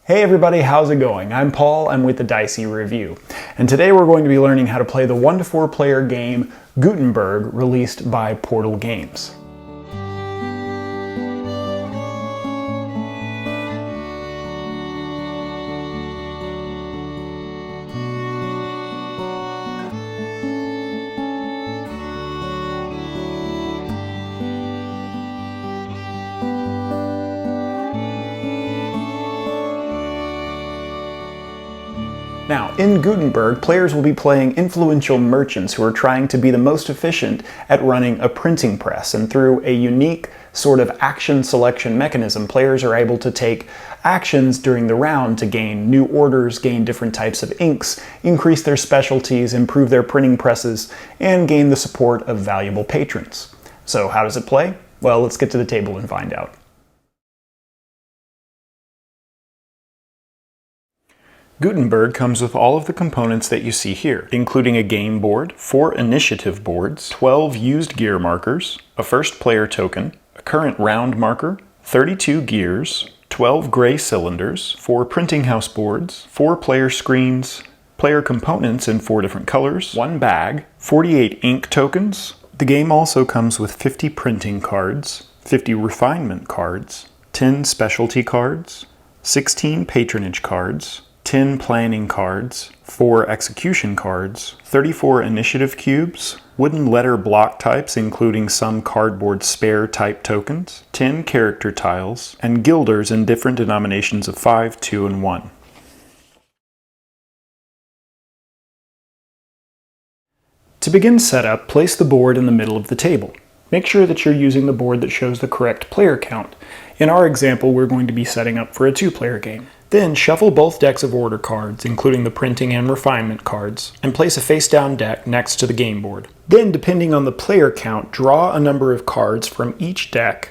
Hey everybody, how's it going? I'm Paul, I'm with the Dicey Review, and today we're going to be learning how to play the 1 to 4 player game Gutenberg, released by Portal Games. Now, in Gutenberg, players will be playing influential merchants who are trying to be the most efficient at running a printing press, and through a unique sort of action selection mechanism, players are able to take actions during the round to gain new orders, gain different types of inks, increase their specialties, improve their printing presses, and gain the support of valuable patrons. So how does it play? Well, let's get to the table and find out. Gutenberg comes with all of the components that you see here, including a game board, 4 initiative boards, 12 used gear markers, a first player token, a current round marker, 32 gears, 12 gray cylinders, 4 printing house boards, 4 player screens, player components in 4 different colors, 1 bag, 48 ink tokens. The game also comes with 50 printing cards, 50 refinement cards, 10 specialty cards, 16 patronage cards, 10 planning cards, 4 execution cards, 34 initiative cubes, wooden letter block types including some cardboard spare type tokens, 10 character tiles, and guilders in different denominations of 5, 2, and 1. To begin setup, place the board in the middle of the table. Make sure that you're using the board that shows the correct player count. In our example, we're going to be setting up for a 2-player game. Then shuffle both decks of order cards, including the printing and refinement cards, and place a face-down deck next to the game board. Then, depending on the player count, draw a number of cards from each deck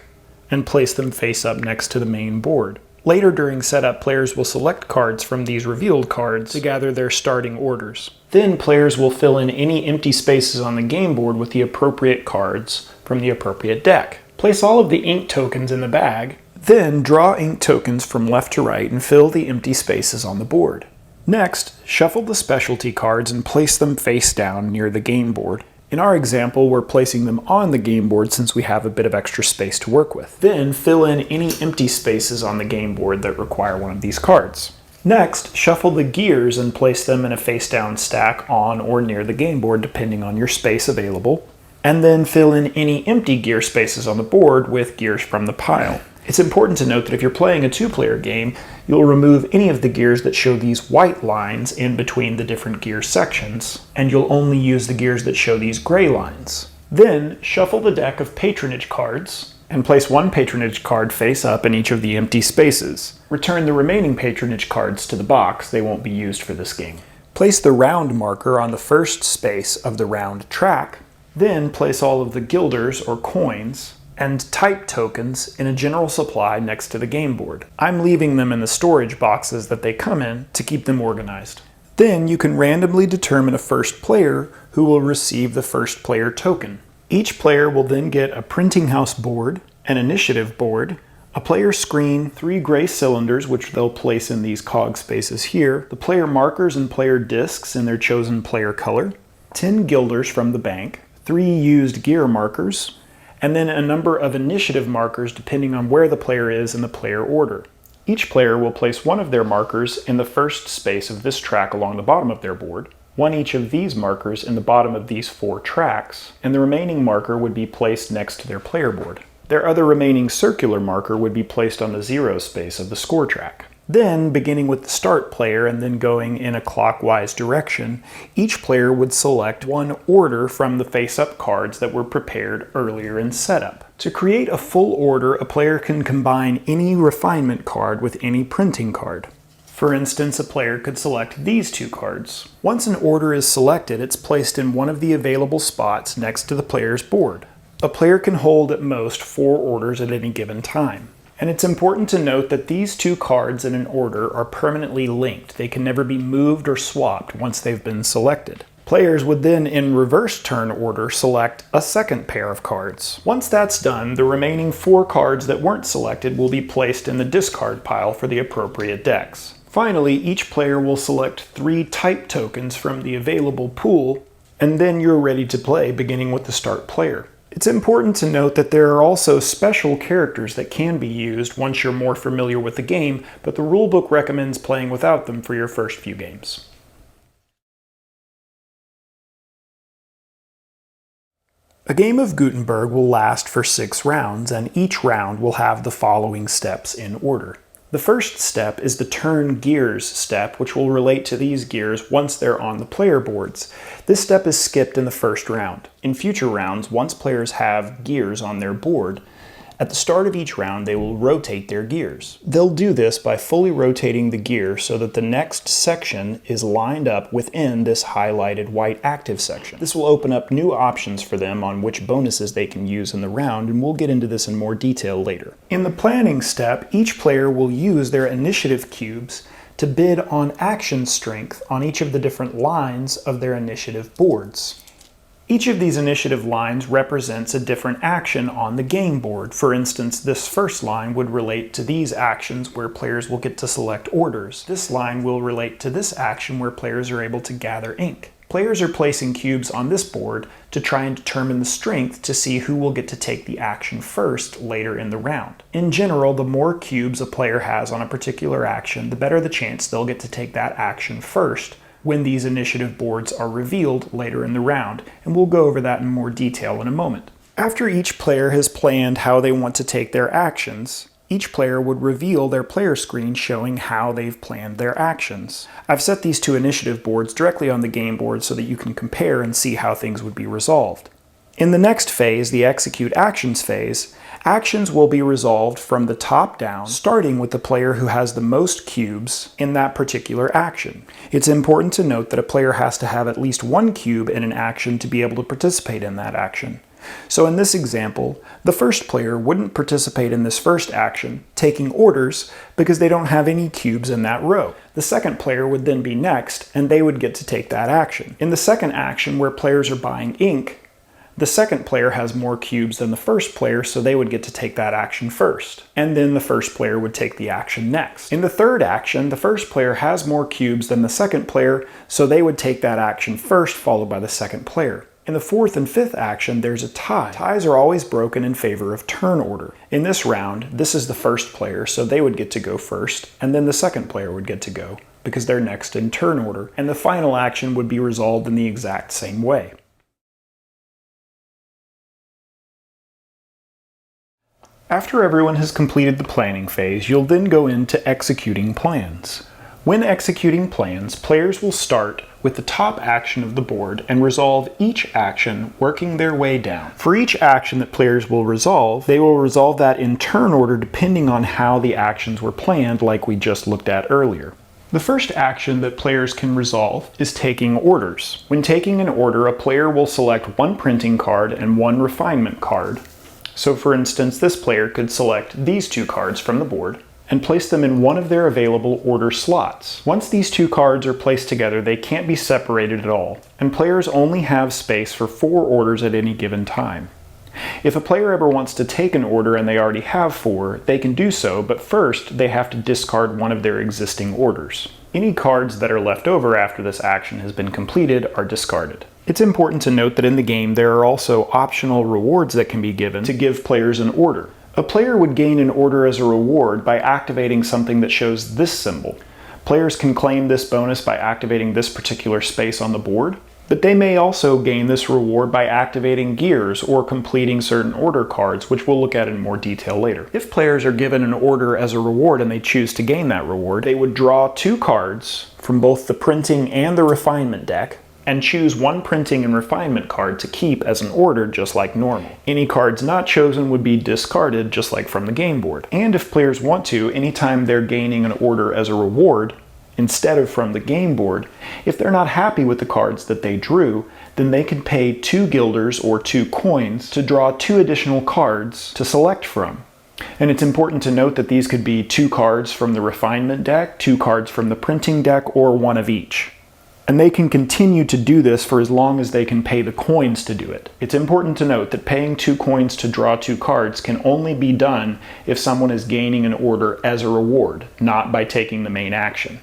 and place them face up next to the main board. Later during setup, players will select cards from these revealed cards to gather their starting orders. Then players will fill in any empty spaces on the game board with the appropriate cards from the appropriate deck. Place all of the ink tokens in the bag. Then draw ink tokens from left to right and fill the empty spaces on the board. Next, shuffle the specialty cards and place them face down near the game board. In our example, we're placing them on the game board since we have a bit of extra space to work with. Then fill in any empty spaces on the game board that require one of these cards. Next, shuffle the gears and place them in a face down stack on or near the game board depending on your space available. And then fill in any empty gear spaces on the board with gears from the pile. It's important to note that if you're playing a 2-player game, you'll remove any of the gears that show these white lines in between the different gear sections, and you'll only use the gears that show these gray lines. Then, shuffle the deck of patronage cards, and place 1 patronage card face up in each of the empty spaces. Return the remaining patronage cards to the box, they won't be used for this game. Place the round marker on the first space of the round track, then place all of the guilders or coins and type tokens in a general supply next to the game board. I'm leaving them in the storage boxes that they come in to keep them organized. Then you can randomly determine a first player who will receive the first player token. Each player will then get a printing house board, an initiative board, a player screen, 3 gray cylinders which they'll place in these cog spaces here, the player markers and player discs in their chosen player color, 10 guilders from the bank, 3 used gear markers, and then a number of initiative markers depending on where the player is in the player order. Each player will place 1 of their markers in the first space of this track along the bottom of their board, 1 each of these markers in the bottom of these 4 tracks, and the remaining marker would be placed next to their player board. Their other remaining circular marker would be placed on the 0 space of the score track. Then, beginning with the start player and then going in a clockwise direction, each player would select 1 order from the face-up cards that were prepared earlier in setup. To create a full order, a player can combine any refinement card with any printing card. For instance, a player could select these 2 cards. Once an order is selected, it's placed in one of the available spots next to the player's board. A player can hold at most 4 orders at any given time. And it's important to note that these 2 cards in an order are permanently linked. They can never be moved or swapped once they've been selected. Players would then, in reverse turn order, select a second pair of cards. Once that's done, the remaining 4 cards that weren't selected will be placed in the discard pile for the appropriate decks. Finally, each player will select 3 type tokens from the available pool, and then you're ready to play, beginning with the start player. It's important to note that there are also special characters that can be used once you're more familiar with the game, but the rulebook recommends playing without them for your first few games. A game of Gutenberg will last for 6 rounds, and each round will have the following steps in order. The first step is the turn gears step, which will relate to these gears once they're on the player boards. This step is skipped in the first round. In future rounds, once players have gears on their board, at the start of each round they will rotate their gears. They'll do this by fully rotating the gear so that the next section is lined up within this highlighted white active section. This will open up new options for them on which bonuses they can use in the round, and we'll get into this in more detail later. In the planning step, each player will use their initiative cubes to bid on action strength on each of the different lines of their initiative boards. Each of these initiative lines represents a different action on the game board. For instance, this first line would relate to these actions where players will get to select orders. This line will relate to this action where players are able to gather ink. Players are placing cubes on this board to try and determine the strength to see who will get to take the action first later in the round. In general, the more cubes a player has on a particular action, the better the chance they'll get to take that action first when these initiative boards are revealed later in the round, and we'll go over that in more detail in a moment. After each player has planned how they want to take their actions, each player would reveal their player screen showing how they've planned their actions. I've set these 2 initiative boards directly on the game board so that you can compare and see how things would be resolved. In the next phase, the execute actions phase, actions will be resolved from the top down, starting with the player who has the most cubes in that particular action. It's important to note that a player has to have at least 1 cube in an action to be able to participate in that action. So in this example, the first player wouldn't participate in this first action, taking orders, because they don't have any cubes in that row. The second player would then be next, and they would get to take that action. In the second action, where players are buying ink, the second player has more cubes than the first player, so they would get to take that action first. And then the first player would take the action next. In the third action, the first player has more cubes than the second player, so they would take that action first, followed by the second player. In the fourth and fifth action, there's a tie. Ties are always broken in favor of turn order. In this round, this is the first player, so they would get to go first, and then the second player would get to go, because they're next in turn order, and the final action would be resolved in the exact same way. After everyone has completed the planning phase, you'll then go into executing plans. When executing plans, players will start with the top action of the board and resolve each action working their way down. For each action that players will resolve, they will resolve that in turn order depending on how the actions were planned, like we just looked at earlier. The first action that players can resolve is taking orders. When taking an order, a player will select 1 printing card and 1 refinement card. So for instance, this player could select these 2 cards from the board and place them in one of their available order slots. Once these 2 cards are placed together, they can't be separated at all, and players only have space for 4 orders at any given time. If a player ever wants to take an order and they already have 4, they can do so, but first they have to discard one of their existing orders. Any cards that are left over after this action has been completed are discarded. It's important to note that in the game there are also optional rewards that can be given to give players an order. A player would gain an order as a reward by activating something that shows this symbol. Players can claim this bonus by activating this particular space on the board, but they may also gain this reward by activating gears or completing certain order cards, which we'll look at in more detail later. If players are given an order as a reward and they choose to gain that reward, they would draw 2 cards from both the printing and the refinement deck, and choose 1 printing and refinement card to keep as an order just like normal. Any cards not chosen would be discarded just like from the game board. And if players want to, anytime they're gaining an order as a reward, instead of from the game board, if they're not happy with the cards that they drew, then they can pay 2 guilders or 2 coins to draw 2 additional cards to select from. And it's important to note that these could be 2 cards from the refinement deck, 2 cards from the printing deck, or 1 of each. And they can continue to do this for as long as they can pay the coins to do it. It's important to note that paying 2 coins to draw 2 cards can only be done if someone is gaining an order as a reward, not by taking the main action.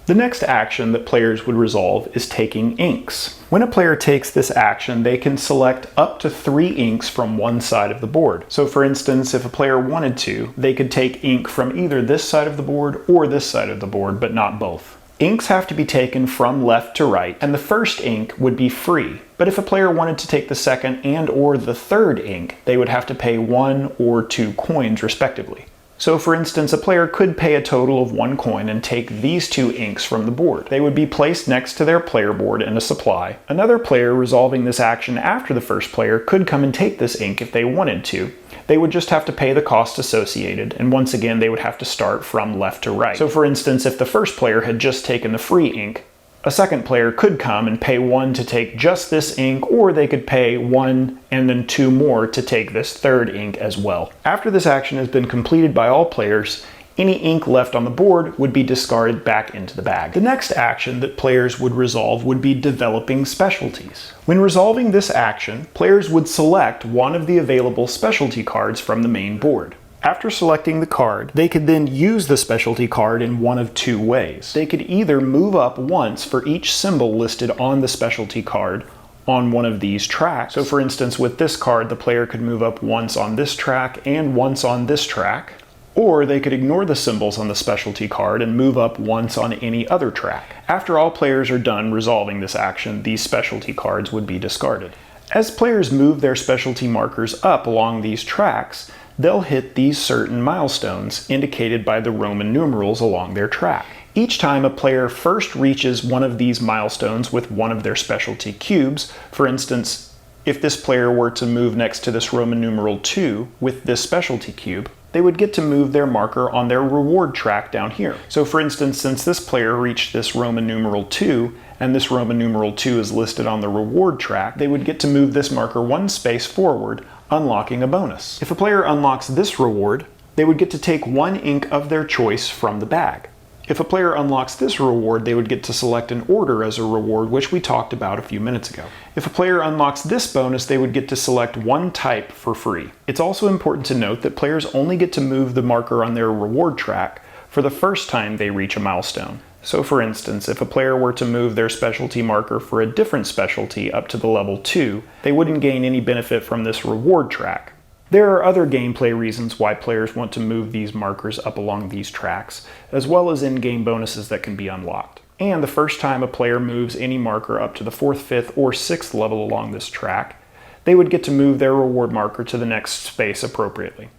The next action that players would resolve is taking inks. When a player takes this action, they can select up to 3 inks from one side of the board. So for instance, if a player wanted to, they could take ink from either this side of the board or this side of the board, but not both. Inks have to be taken from left to right, and the first ink would be free. But if a player wanted to take the second and or the third ink, they would have to pay 1 or 2 coins respectively. So for instance, a player could pay a total of 1 coin and take these 2 inks from the board. They would be placed next to their player board in a supply. Another player resolving this action after the first player could come and take this ink if they wanted to. They would just have to pay the cost associated, and once again they would have to start from left to right. So for instance, if the first player had just taken the free ink, a second player could come and pay 1 to take just this ink, or they could pay 1 and then 2 more to take this third ink as well. After this action has been completed by all players, any ink left on the board would be discarded back into the bag. The next action that players would resolve would be developing specialties. When resolving this action, players would select one of the available specialty cards from the main board. After selecting the card, they could then use the specialty card in one of 2 ways. They could either move up once for each symbol listed on the specialty card on one of these tracks. So for instance, with this card, the player could move up once on this track and once on this track. Or they could ignore the symbols on the specialty card and move up once on any other track. After all players are done resolving this action, these specialty cards would be discarded. As players move their specialty markers up along these tracks, they'll hit these certain milestones indicated by the Roman numerals along their track. Each time a player first reaches one of these milestones with one of their specialty cubes, for instance, if this player were to move next to this Roman numeral 2 with this specialty cube, they would get to move their marker on their reward track down here. So for instance, since this player reached this Roman numeral 2, and this Roman numeral 2 is listed on the reward track, they would get to move this marker 1 space forward, unlocking a bonus. If a player unlocks this reward, they would get to take 1 ink of their choice from the bag. If a player unlocks this reward, they would get to select an order as a reward, which we talked about a few minutes ago. If a player unlocks this bonus, they would get to select 1 type for free. It's also important to note that players only get to move the marker on their reward track for the first time they reach a milestone. So for instance, if a player were to move their specialty marker for a different specialty up to the level 2, they wouldn't gain any benefit from this reward track. There are other gameplay reasons why players want to move these markers up along these tracks, as well as in-game bonuses that can be unlocked. And the first time a player moves any marker up to the 4th, 5th, or 6th level along this track, they would get to move their reward marker to the next space appropriately.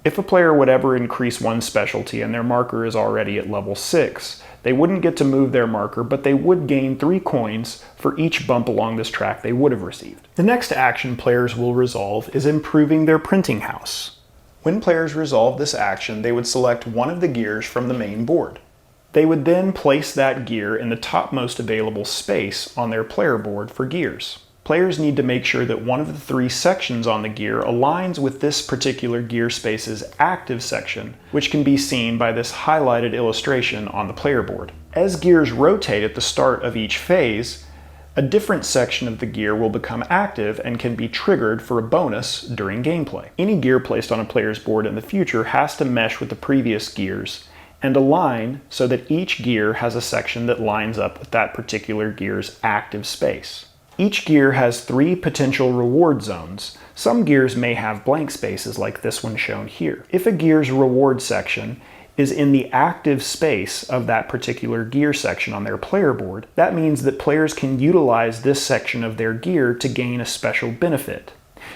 If a player would ever increase 1 specialty and their marker is already at level 6, they wouldn't get to move their marker, but they would gain 3 coins for each bump along this track they would have received. The next action players will resolve is improving their printing house. When players resolve this action, they would select one of the gears from the main board. They would then place that gear in the topmost available space on their player board for gears. Players need to make sure that one of the 3 sections on the gear aligns with this particular gear space's active section, which can be seen by this highlighted illustration on the player board. As gears rotate at the start of each phase, a different section of the gear will become active and can be triggered for a bonus during gameplay. Any gear placed on a player's board in the future has to mesh with the previous gears and align so that each gear has a section that lines up with that particular gear's active space. Each gear has 3 potential reward zones. Some gears may have blank spaces like this one shown here. If a gear's reward section is in the active space of that particular gear section on their player board, that means that players can utilize this section of their gear to gain a special benefit.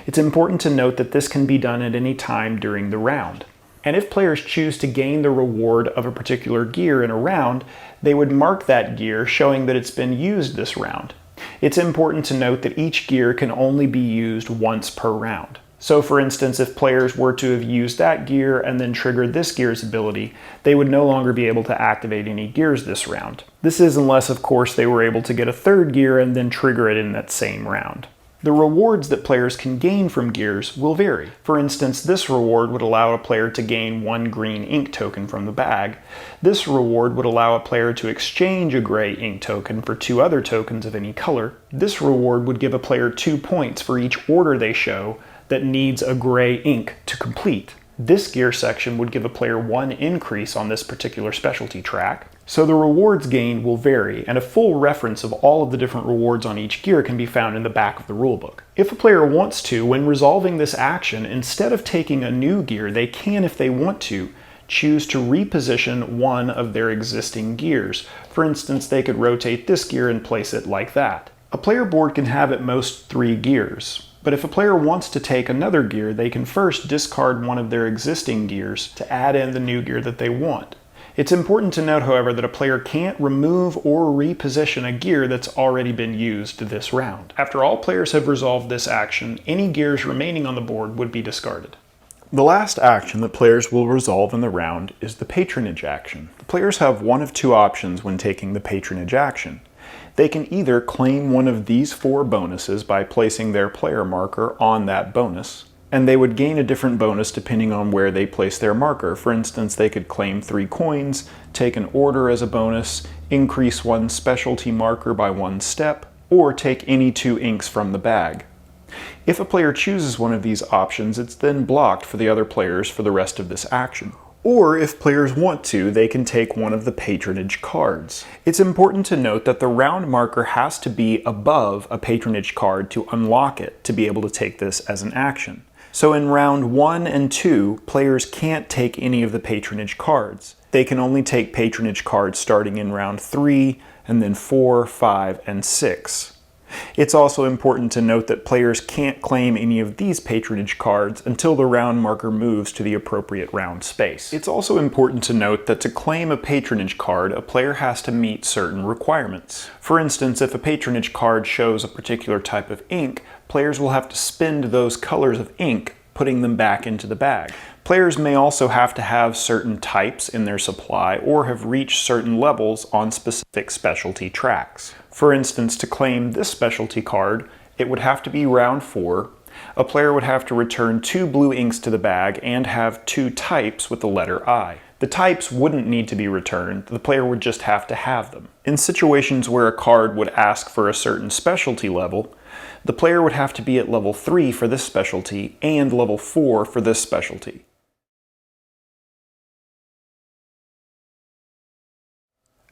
It's important to note that this can be done at any time during the round. And if players choose to gain the reward of a particular gear in a round, they would mark that gear showing that it's been used this round. It's important to note that each gear can only be used once per round. So for instance, if players were to have used that gear and then triggered this gear's ability, they would no longer be able to activate any gears this round. This is unless, of course, they were able to get a third gear and then trigger it in that same round. The rewards that players can gain from gears will vary. For instance, this reward would allow a player to gain 1 green ink token from the bag. This reward would allow a player to exchange a gray ink token for 2 other tokens of any color. This reward would give a player 2 points for each order they show that needs a gray ink to complete. This gear section would give a player 1 increase on this particular specialty track. So the rewards gained will vary, and a full reference of all of the different rewards on each gear can be found in the back of the rulebook. If a player wants to, when resolving this action, instead of taking a new gear, they can, if they want to, choose to reposition one of their existing gears. For instance, they could rotate this gear and place it like that. A player board can have at most 3 gears. But if a player wants to take another gear, they can first discard one of their existing gears to add in the new gear that they want. It's important to note, however, that a player can't remove or reposition a gear that's already been used this round. After all players have resolved this action, any gears remaining on the board would be discarded. The last action that players will resolve in the round is the Patronage action. The players have one of 2 options when taking the Patronage action. They can either claim one of these 4 bonuses by placing their player marker on that bonus, and they would gain a different bonus depending on where they place their marker. For instance, they could claim 3 coins, take an order as a bonus, increase 1 specialty marker by 1 step, or take any 2 inks from the bag. If a player chooses one of these options, it's then blocked for the other players for the rest of this action. Or if players want to, they can take one of the Patronage cards. It's important to note that the round marker has to be above a Patronage card to unlock it to be able to take this as an action. So in round 1 and 2, players can't take any of the Patronage cards. They can only take Patronage cards starting in round 3, and then 4, 5, and 6. It's also important to note that players can't claim any of these Patronage cards until the round marker moves to the appropriate round space. It's also important to note that to claim a Patronage card, a player has to meet certain requirements. For instance, if a Patronage card shows a particular type of ink, players will have to spend those colors of ink, putting them back into the bag. Players may also have to have certain types in their supply or have reached certain levels on specific specialty tracks. For instance, to claim this specialty card, it would have to be round 4. A player would have to return 2 blue inks to the bag and have 2 types with the letter I. The types wouldn't need to be returned, the player would just have to have them. In situations where a card would ask for a certain specialty level, the player would have to be at level 3 for this specialty and level 4 for this specialty.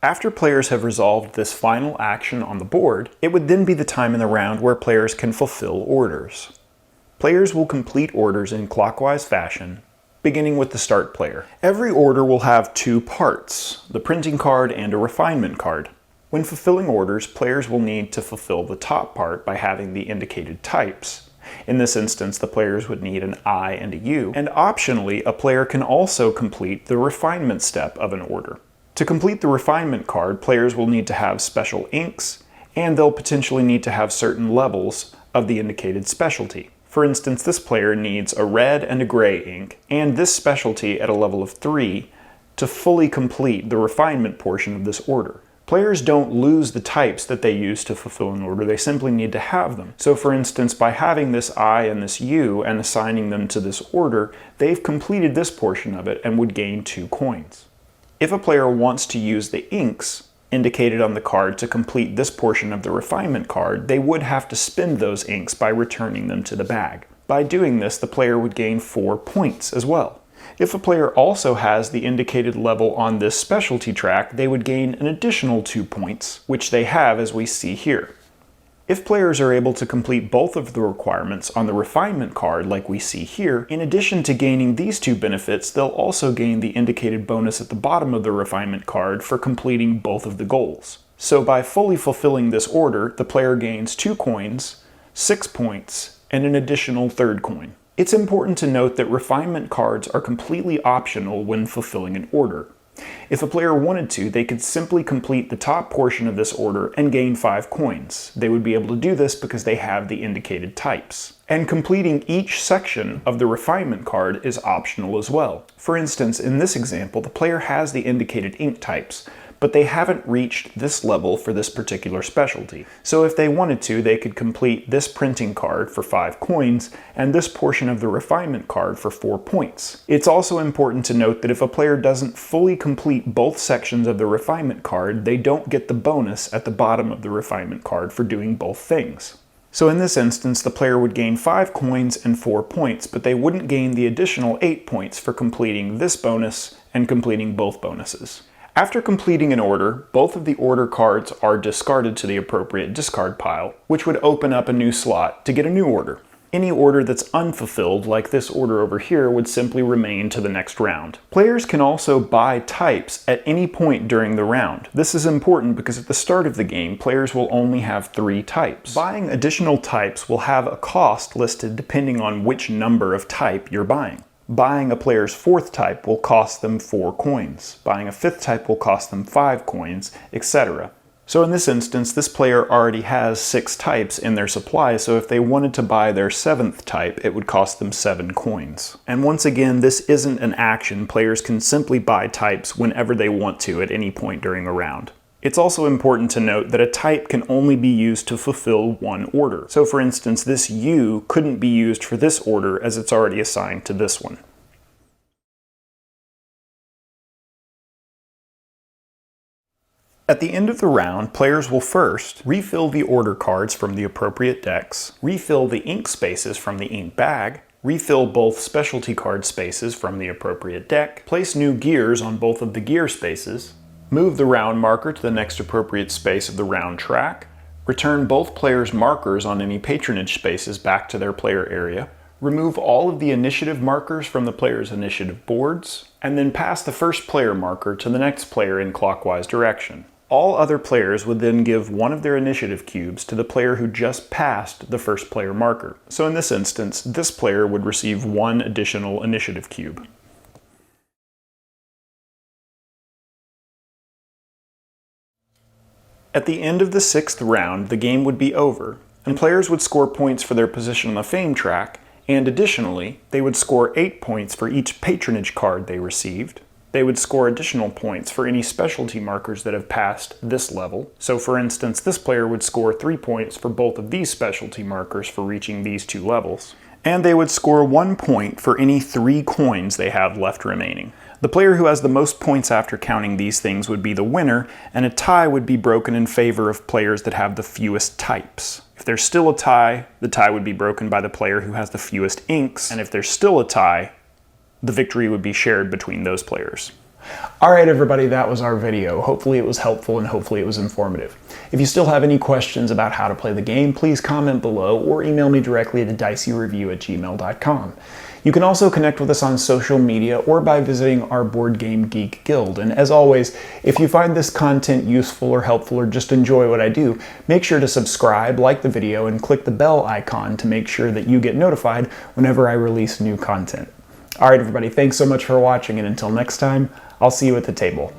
After players have resolved this final action on the board, it would then be the time in the round where players can fulfill orders. Players will complete orders in clockwise fashion, beginning with the start player. Every order will have 2 parts, the printing card and a refinement card. When fulfilling orders, players will need to fulfill the top part by having the indicated types. In this instance, the players would need an I and a U, and optionally, a player can also complete the refinement step of an order. To complete the refinement card, players will need to have special inks, and they'll potentially need to have certain levels of the indicated specialty. For instance, this player needs a red and a gray ink, and this specialty at a level of 3 to fully complete the refinement portion of this order. Players don't lose the types that they use to fulfill an order, they simply need to have them. So for instance, by having this I and this U and assigning them to this order, they've completed this portion of it and would gain 2 coins. If a player wants to use the inks indicated on the card to complete this portion of the refinement card, they would have to spend those inks by returning them to the bag. By doing this, the player would gain 4 points as well. If a player also has the indicated level on this specialty track, they would gain an additional 2 points, which they have as we see here. If players are able to complete both of the requirements on the refinement card like we see here, in addition to gaining these 2 benefits, they'll also gain the indicated bonus at the bottom of the refinement card for completing both of the goals. So by fully fulfilling this order, the player gains 2 coins, 6 points, and an additional 3rd coin. It's important to note that refinement cards are completely optional when fulfilling an order. If a player wanted to, they could simply complete the top portion of this order and gain 5 coins. They would be able to do this because they have the indicated types. And completing each section of the refinement card is optional as well. For instance, in this example, the player has the indicated ink types, but they haven't reached this level for this particular specialty. So if they wanted to, they could complete this printing card for 5 coins and this portion of the refinement card for 4 points. It's also important to note that if a player doesn't fully complete both sections of the refinement card, they don't get the bonus at the bottom of the refinement card for doing both things. So in this instance, the player would gain 5 coins and 4 points, but they wouldn't gain the additional 8 points for completing this bonus and completing both bonuses. After completing an order, both of the order cards are discarded to the appropriate discard pile, which would open up a new slot to get a new order. Any order that's unfulfilled, like this order over here, would simply remain to the next round. Players can also buy types at any point during the round. This is important because at the start of the game, players will only have 3 types. Buying additional types will have a cost listed depending on which number of type you're buying. Buying a player's 4th type will cost them 4 coins. Buying a 5th type will cost them 5 coins, etc. So in this instance, this player already has 6 types in their supply, so if they wanted to buy their 7th type, it would cost them 7 coins. And once again, this isn't an action. Players can simply buy types whenever they want to at any point during a round. It's also important to note that a type can only be used to fulfill one order. So for instance, this U couldn't be used for this order as it's already assigned to this one. At the end of the round, players will first refill the order cards from the appropriate decks, refill the ink spaces from the ink bag, refill both specialty card spaces from the appropriate deck, place new gears on both of the gear spaces, move the round marker to the next appropriate space of the round track, return both players' markers on any patronage spaces back to their player area, remove all of the initiative markers from the player's initiative boards, and then pass the first player marker to the next player in clockwise direction. All other players would then give one of their initiative cubes to the player who just passed the first player marker. So in this instance, this player would receive 1 additional initiative cube. At the end of the 6th round, the game would be over, and players would score points for their position on the fame track, and additionally, they would score 8 points for each patronage card they received. They would score additional points for any specialty markers that have passed this level. So for instance, this player would score 3 points for both of these specialty markers for reaching these 2 levels. And they would score 1 point for any 3 coins they have left remaining. The player who has the most points after counting these things would be the winner, and a tie would be broken in favor of players that have the fewest types. If there's still a tie, the tie would be broken by the player who has the fewest inks, and if there's still a tie, the victory would be shared between those players. Alright everybody, that was our video. Hopefully it was helpful and hopefully it was informative. If you still have any questions about how to play the game, please comment below or email me directly to dicey@gmail.com. You can also connect with us on social media or by visiting our Board Game Geek Guild. And as always, if you find this content useful or helpful or just enjoy what I do, make sure to subscribe, like the video, and click the bell icon to make sure that you get notified whenever I release new content. Alright everybody, thanks so much for watching, and until next time, I'll see you at the table.